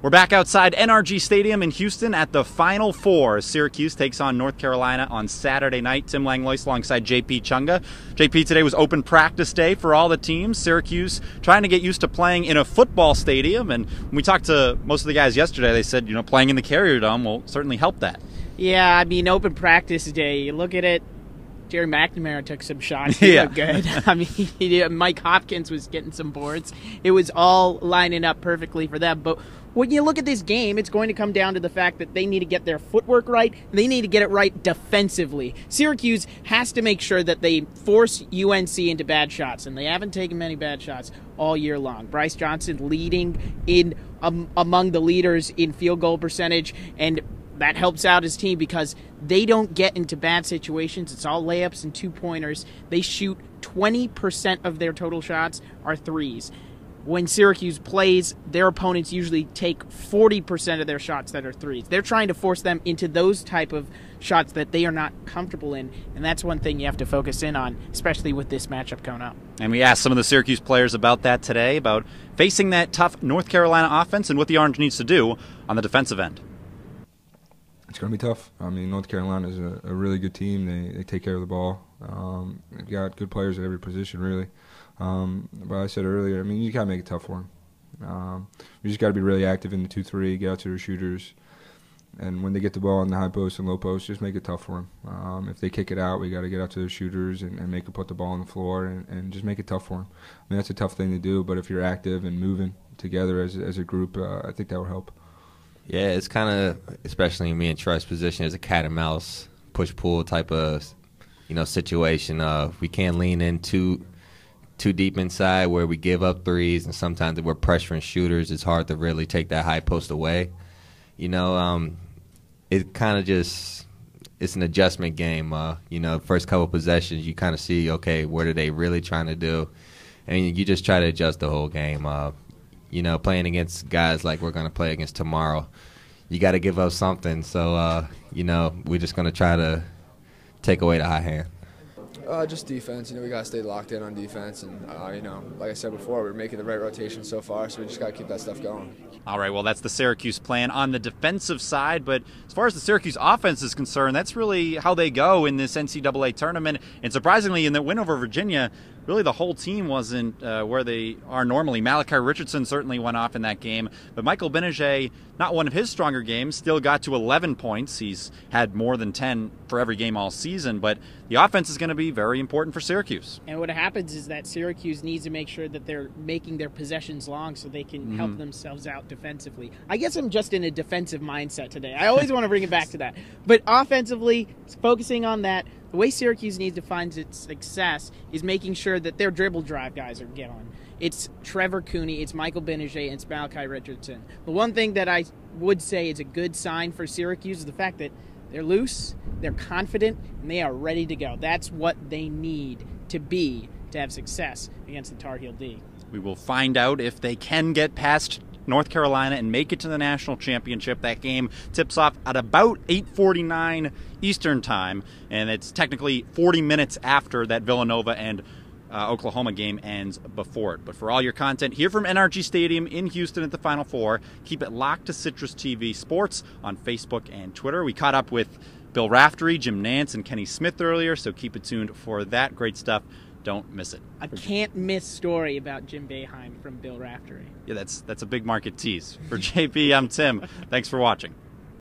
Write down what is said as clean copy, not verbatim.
We're back outside NRG Stadium in Houston at the Final Four. Syracuse takes on North Carolina on Saturday night. Tim Langlois alongside JP Chunga. JP, today was open practice day for all the teams. Syracuse trying to get used to playing in a football stadium. And when we talked to most of the guys yesterday, they said, playing in the Carrier Dome will certainly help that. Yeah, I mean, open practice day, you look at it, Jerry McNamara took some shots. He looked good. I mean, Mike Hopkins was getting some boards. It was all lining up perfectly for them. But when you look at this game, it's going to come down to the fact that they need to get their footwork right. They need to get it right defensively. Syracuse has to make sure that they force UNC into bad shots, and they haven't taken many bad shots all year long. Bryce Johnson leading in among the leaders in field goal percentage, and that helps out his team because they don't get into bad situations. It's all layups and two-pointers. They shoot 20% of their total shots are threes. When Syracuse plays, their opponents usually take 40% of their shots that are threes. They're trying to force them into those type of shots that they are not comfortable in, and that's one thing you have to focus in on, especially with this matchup coming up. And we asked some of the Syracuse players about that today, about facing that tough North Carolina offense and what the Orange needs to do on the defensive end. It's going to be tough. I mean, North Carolina is a really good team. They take care of the ball. They've got good players at every position, really. But I said earlier, I mean, you got to make it tough for them. You just got to be really active in the 2-3, get out to their shooters. And when they get the ball in the high post and low post, just make it tough for them. If they kick it out, we got to get out to their shooters and make them put the ball on the floor and just make it tough for them. I mean, that's a tough thing to do, but if you're active and moving together as a group, I think that will help. Yeah, it's kind of, especially in me and Troy's position, it's a cat and mouse push-pull type of, situation. We can't lean in too deep inside where we give up threes, and sometimes if we're pressuring shooters, it's hard to really take that high post away. It kind of just, it's an adjustment game. First couple possessions, you kind of see, okay, what are they really trying to do? And you just try to adjust the whole game. Playing against guys like we're going to play against tomorrow, you got to give up something. So, we're just going to try to take away the high hand. Just defense. We got to stay locked in on defense. And, like I said before, we're making the right rotation so far, so we just got to keep that stuff going. All right, well, that's the Syracuse plan on the defensive side. But as far as the Syracuse offense is concerned, that's really how they go in this NCAA tournament. And surprisingly, in the win over Virginia, really the whole team wasn't where they are normally. Malachi Richardson certainly went off in that game. But Michael Benajay, not one of his stronger games, still got to 11 points. He's had more than 10 for every game all season. But the offense is going to be very important for Syracuse. And what happens is that Syracuse needs to make sure that they're making their possessions long so they can help themselves out defensively. I guess I'm just in a defensive mindset today. I always want to bring it back to that. But offensively, focusing on that, the way Syracuse needs to find its success is making sure that their dribble drive guys are get on. It's Trevor Cooney, it's Michael Benajay, and it's Malachi Richardson. The one thing that I would say is a good sign for Syracuse is the fact that they're loose, they're confident, and they are ready to go. That's what they need to have success against the Tar Heel D. We will find out if they can get past North Carolina and make it to the national championship. That game tips off at about 8:49 Eastern time, and it's technically 40 minutes after that Villanova and Oklahoma game ends before it. But for all your content here from NRG Stadium in Houston at the Final Four, keep it locked to CitrusTV Sports on Facebook and Twitter. We caught up with Bill Raftery, Jim Nance, and Kenny Smith earlier, so keep it tuned for that. Great stuff. Don't miss it. A can't-miss story about Jim Boeheim from Bill Raftery. Yeah, that's a big market tease. For JP, I'm Tim. Thanks for watching.